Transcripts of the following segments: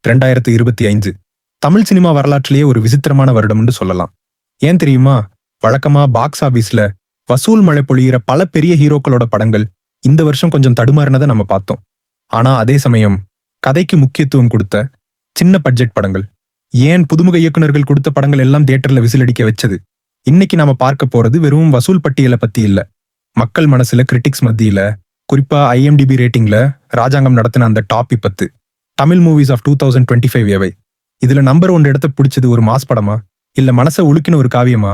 2025 Tamil cinema வரலாற்றிலேயே ஒரு விசித்திரமான வருடம்னு சொல்லலாம். ஏன் தெரியுமா? வழக்கமா பாக்ஸ் ஆபீஸ்ல வசூல் மழை பொழியிற பல பெரிய ஹீரோக்களோட படங்கள் இந்த வருஷம் கொஞ்சம் தடுமாறினதை நம்ம பார்த்தோம். ஆனா அதே சமயம் கதைக்கு முக்கியத்துவம் கொடுத்த சின்ன பட்ஜெட் படங்கள், ஏன் புதுமுக இயக்குனர்கள் கொடுத்த படங்கள் எல்லாம் தியேட்டர்ல விசிலடிக்க வச்சது. இன்னைக்கு நாம பார்க்க போறது வெறும் வசூல் பட்டியலை பத்தி இல்ல, மக்கள் மனசுல கிரிட்டிக்ஸ் மத்தியில, குறிப்பா ஐஎம்டிபி ரேட்டிங்ல ராஜாங்கம் நடத்தின அந்த டாப் 10 தமிழ் மூவிஸ் ஆஃப் 2025 எவை. இதுல நம்பர் 1 இடத்தை பிடிச்சது ஒரு மாஸ் படமா, இல்ல மனசை உலுக்கின ஒரு காவியமா?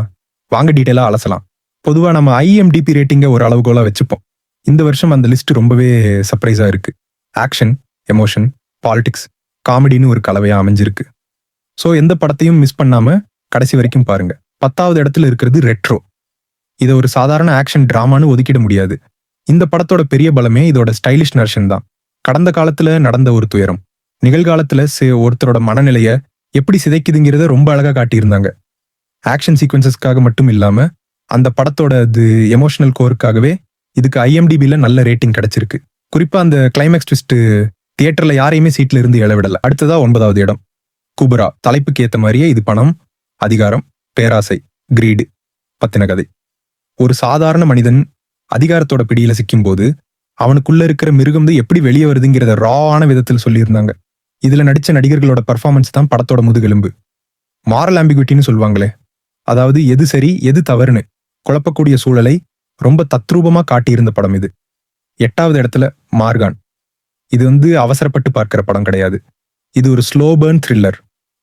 வாங்க டீட்டெயிலா அலசலாம். பொதுவா நம்ம ஐஎம்டிபி ரேட்டிங்க ஒரு அளவுகோலா வச்சுப்போம். இந்த வருஷம் அந்த லிஸ்ட் ரொம்பவே சர்ப்ரைஸா இருக்கு. ஆக்ஷன், எமோஷன், பாலிடிக்ஸ், காமெடின்னு ஒரு கலவையா அமைஞ்சிருக்கு. ஸோ எந்த படத்தையும் மிஸ் பண்ணாம கடைசி வரைக்கும் பாருங்க. 10வது இடத்துல இருக்கிறது ரெட்ரோ. இதை ஒரு சாதாரண ஆக்ஷன் டிராமான்னு ஒதுக்கிட முடியாது. இந்த படத்தோட பெரிய பலமே இதோட ஸ்டைலிஷ் நர்ஷன் தான். கடந்த காலத்துல நடந்த ஒரு துயரம் நிகழ்காலத்துல ஒருத்தரோட மனநிலைய எப்படி சிதைக்குதுங்கிறத ரொம்ப அழகா காட்டியிருந்தாங்க. ஆக்ஷன் சீக்வன்சஸ்க்காக மட்டும் இல்லாம அந்த படத்தோட எமோஷனல் கோருக்காகவே இதுக்கு ஐஎம்டிபில நல்ல ரேட்டிங் கிடைச்சிருக்கு. குறிப்பா அந்த கிளைமேக்ஸ் ட்விஸ்ட் தியேட்டர்ல யாரையுமே சீட்ல இருந்து எழவிடல. அடுத்ததா 9வது இடம் குபுரா. தலைப்புக்கு ஏத்த மாதிரியே இது பணம், அதிகாரம், பேராசை, கிரீடு பத்தின கதை. ஒரு சாதாரண மனிதன் அதிகாரத்தோட பிடியில சிக்கும் போது அவனுக்குள்ள இருக்கிற மிருகம் எப்படி வெளியே வருதுங்கிறத ராவான விதத்தில் சொல்லியிருந்தாங்க. இதுல நடிச்ச நடிகர்களோட பர்ஃபார்மன்ஸ் தான் படத்தோட முதுகெலும்பு. மாரல் ஆம்பிகுவிட்டின்னு சொல்லுவாங்களே, அதாவது எது சரி எது தவறுன்னு குழப்பக்கூடிய சூழலை ரொம்ப தத்ரூபமா காட்டியிருந்த படம் இது. 8வது இடத்துல மார்கான். இது அவசரப்பட்டு பார்க்கிற படம் கிடையாது. இது ஒரு ஸ்லோ பர்ன் த்ரில்லர்.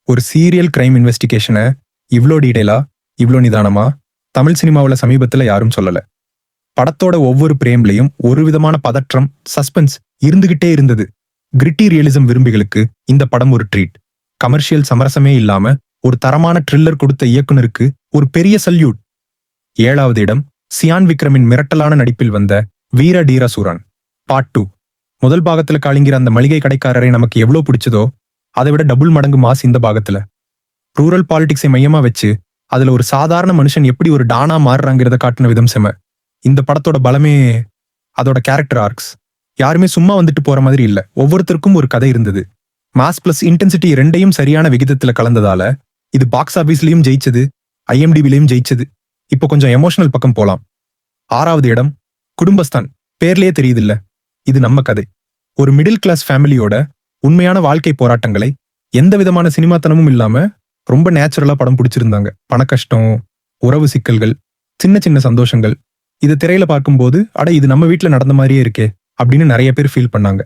ஒரு சீரியல் கிரைம் இன்வெஸ்டிகேஷனை இவ்ளோ டீடைலா, இவ்ளோ நிதானமா தமிழ் சினிமாவில் சமீபத்துல யாரும் சொல்லல. படத்தோட ஒவ்வொரு பிரேம்லையும் ஒரு விதமான பதற்றம், சஸ்பென்ஸ் இருந்துகிட்டே இருந்தது. கிரிட்டி ரியலிசம் விரும்பிகளுக்கு இந்த படம் ஒரு ட்ரீட். கமர்ஷியல் சமரசமே இல்லாம ஒரு தரமான த்ரில்லர் கொடுத்த இயக்குனருக்கு ஒரு பெரிய சல்யூட். 7வது இடம் சியான் விக்ரமின் மிரட்டலான நடிப்பில் வந்த வீர டீர சூரான் பார்ட் 2. முதல் பாகத்துல காளிங்கிற அந்த மளிகை கடைக்காரரை நமக்கு எவ்வளவு பிடிச்சதோ அதை விட டபுள் மடங்கு மாஸ் இந்த பாகத்துல. ரூரல் பாலிடிக்ஸை மையமா வச்சு அதுல ஒரு சாதாரண மனுஷன் எப்படி ஒரு டானா மாறுறாங்கிறத காட்டின விதம் செம. இந்த படத்தோட பலமே அதோட கேரக்டர் ஆர்க்ஸ். யாருமே சும்மா வந்துட்டு போற மாதிரி இல்ல, ஒவ்வொருத்தருக்கும் ஒரு கதை இருந்தது. மாஸ் பிளஸ் இன்டென்சிட்டி ரெண்டையும் சரியான விகிதத்துல கலந்ததால இது பாக்ஸ் ஆபீஸ்லயும் ஜெயிச்சது, ஐஎம்டிபிலையும் ஜெயிச்சது. இப்போ கொஞ்சம் எமோஷனல் பக்கம் போலாம். 6வது இடம் குடும்பஸ்தான். பேர்லயே தெரியுது இல்ல, இது நம்ம கதை. ஒரு மிடில் கிளாஸ் ஃபேமிலியோட உண்மையான வாழ்க்கை போராட்டங்களை எந்த விதமான சினிமாத்தனமும் இல்லாம ரொம்ப நேச்சுரலா படம் பிடிச்சிருந்தாங்க. பணக்கஷ்டம், உறவு சிக்கல்கள், சின்ன சின்ன சந்தோஷங்கள், இது திரையில பார்க்கும்போது அட இது நம்ம வீட்டுல நடந்த மாதிரியே இருக்கே அப்படின்னு நிறைய பேர் ஃபீல் பண்ணாங்க.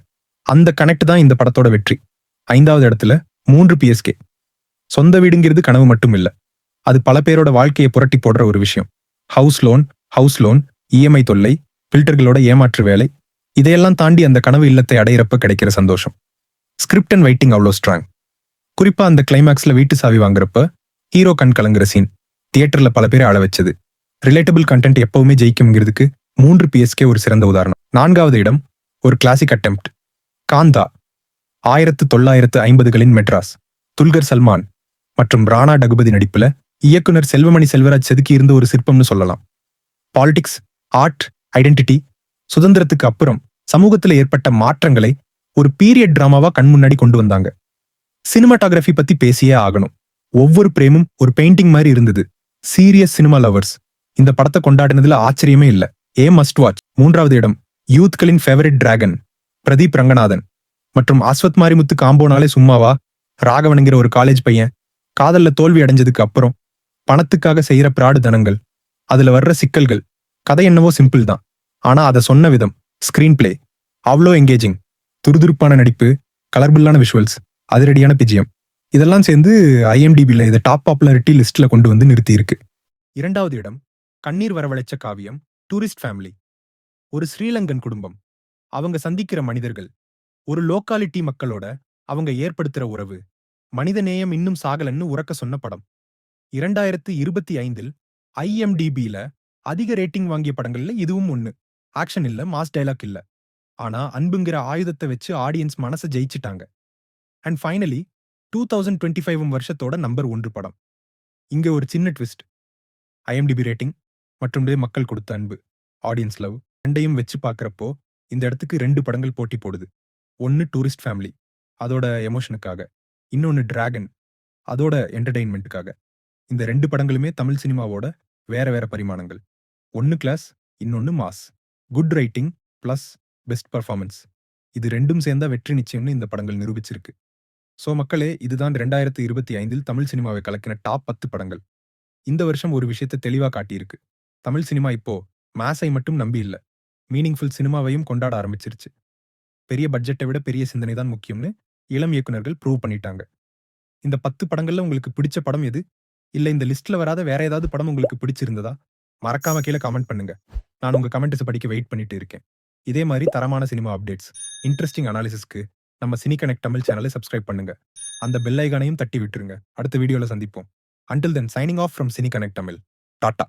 அந்த கனெக்ட் தான் இந்த படத்தோட வெற்றி. 5வது இடத்துல 3 PSK. சொந்த வீடுங்கிறது கனவு மட்டும் இல்ல, அது பல பேரோட வாழ்க்கையை புரட்டி போடுற ஒரு விஷயம். ஹவுஸ் லோன், இஎம்ஐ தொல்லை, ஃபில்டர்களோட ஏமாற்று வேலை, இதையெல்லாம் தாண்டி அந்த கனவு இல்லத்தை அடையிறப்ப கிடைக்கிற சந்தோஷம். ஸ்கிரிப்ட் அண்ட் ரைட்டிங் அவ்வளோ ஸ்ட்ராங். குறிப்பா அந்த கிளைமேக்ஸ்ல வீட்டு சாவி வாங்குறப்ப ஹீரோ கண் கலங்குற சீன் தியேட்டர்ல பல பேரை அழ வச்சது. ரிலேட்டபிள் கண்டென்ட் எப்பவுமே ஜெயிக்கும்ங்கிறதுக்கு 3 PSK ஒரு சிறந்த உதாரணம். 4வது இடம் ஒரு கிளாசிக் அட்டெம்ப்ட் காந்தா. 1950களின் மெட்ராஸ். துல்கர் சல்மான் மற்றும் ராணா டகுபதி நடிப்புல இயக்குனர் செல்வமணி செல்வராஜ் செதுக்கி இருந்த ஒரு சிற்பம்னு சொல்லலாம். பாலிடிக்ஸ், ஆர்ட், ஐடென்டிட்டி, சுதந்திரத்துக்கு அப்புறம் சமூகத்துல ஏற்பட்ட மாற்றங்களை ஒரு பீரியட் டிராமாவா கண் முன்னாடி கொண்டு வந்தாங்க. சினிமாட்டோகிராஃபி பத்தி பேசியே ஆகணும். ஒவ்வொரு பிரேமும் ஒரு பெயிண்டிங் மாதிரி இருந்தது. சீரியஸ் சினிமா லவர்ஸ் இந்த படத்தை கொண்டாடினதுல ஆச்சரியமே இல்ல. Must watch. 3வது இடம் யூத்களின் ஃபேவரட் டிராகன் பிரதீப் ரங்கநாதன் மற்றும் அஸ்வத் மாரிமுத்து காம்போனாலே சும்மாவா. ராகவனுங்கிற ஒரு காலேஜ் பையன் காதல்ல தோல்வி அடைஞ்சதுக்கு அப்புறம் பணத்துக்காக செய்யற பிராடு தனங்கள், அதுல வர்ற சிக்கல்கள். கதை என்னவோ சிம்பிள் தான், ஆனா அதை சொன்ன விதம், ஸ்கிரீன் பிளே அவ்வளோ எங்கேஜிங். துருதுருப்பான நடிப்பு, கலர்ஃபுல்லான விஷுவல்ஸ், அதிரடியான பிஜிஎம், இதெல்லாம் சேர்ந்து ஐஎம்டிபில இதை டாப் பாப்புலாரிட்டி லிஸ்ட்ல கொண்டு வந்து நிறுத்தி இருக்கு. 2வது இடம் கண்ணீர் வரவழைச்ச காவியம் டூரிஸ்ட் ஃபேமிலி. ஒரு ஸ்ரீலங்கன் குடும்பம், அவங்க சந்திக்கிற மனிதர்கள், ஒரு லோக்காலிட்டி மக்களோட அவங்க ஏற்படுத்துற உறவு, மனித நேயம் இன்னும் சாகலன்னு உறக்க சொன்ன படம். 2025 ஐஎம்டிபில அதிக ரேட்டிங் வாங்கிய படங்கள்ல இதுவும் ஒண்ணு. ஆக்ஷன் இல்ல, மாஸ் டைலாக் இல்ல, ஆனா அன்புங்கிற ஆயுதத்தை வச்சு ஆடியன்ஸ் மனசை ஜெயிச்சிட்டாங்க. அண்ட் ஃபைனலி 2025 வருஷத்தோட நம்பர் 1 படம். இங்க ஒரு சின்ன ட்விஸ்ட். ஐஎம்டிபி ரேட்டிங் மற்றும் மக்கள் கொடுத்த அன்பு, ஆடியன்ஸ் லவ் ரெண்டையும் வச்சு பார்க்கறப்போ இந்த இடத்துக்கு 2 படங்கள் போட்டி போடுது. ஒன்னு டூரிஸ்ட் ஃபேமிலி அதோட எமோஷனுக்காக, இன்னொன்னு டிராகன், அதோட என்டர்டெயின்மெண்ட்டுக்காக. இந்த 2 படங்களுமே தமிழ் சினிமாவோட வேற வேற பரிமாணங்கள். ஒன்னு கிளாஸ், இன்னொன்னு mass. Good writing plus best performance. இது 2ம் சேர்ந்தா வெற்றி நிச்சயம்னு இந்த படங்கள் நிரூபிச்சிருக்கு. சோ மக்களே, இதுதான் 2025 தமிழ் சினிமாவை கலக்கின டாப் 10 படங்கள். இந்த வருஷம் ஒரு விஷயத்தை தெளிவா காட்டியிருக்கு. தமிழ் சினிமா இப்போ மாஸை மட்டும் நம்பி இல்ல, மீனிங்ஃபுல் சினிமாவையும் கொண்டாட ஆரம்பிச்சிருச்சு. பெரிய பட்ஜெட்டை விட பெரிய சிந்தனை தான் முக்கியம்னு இளம் இயக்குனர்கள் ப்ரூவ் பண்ணிட்டாங்க. இந்த 10 படங்கள்ல உங்களுக்கு பிடிச்ச படம் எது? இல்ல இந்த லிஸ்ட்ல வராத வேற ஏதாவது படம் உங்களுக்கு பிடிச்சிருந்ததா? மறக்காம கீழே கமெண்ட் பண்ணுங்க. நான் உங்க கமெண்ட்ஸ் படிக்க வெயிட் பண்ணிட்டு இருக்கேன். இதே மாதிரி தரமான சினிமா அப்டேட்ஸ், இன்ட்ரெஸ்டிங் அனாலிசிஸ்க்கு நம்ம சினி கனெக்ட் தமிழ் சேனலை சப்ஸ்கிரைப் பண்ணுங்க. அந்த பெல் ஐகானையும் தட்டி விட்டுருங்க. அடுத்த வீடியோல சந்திப்போம். Until then, signing off from Cine Connect Tamil. Tata.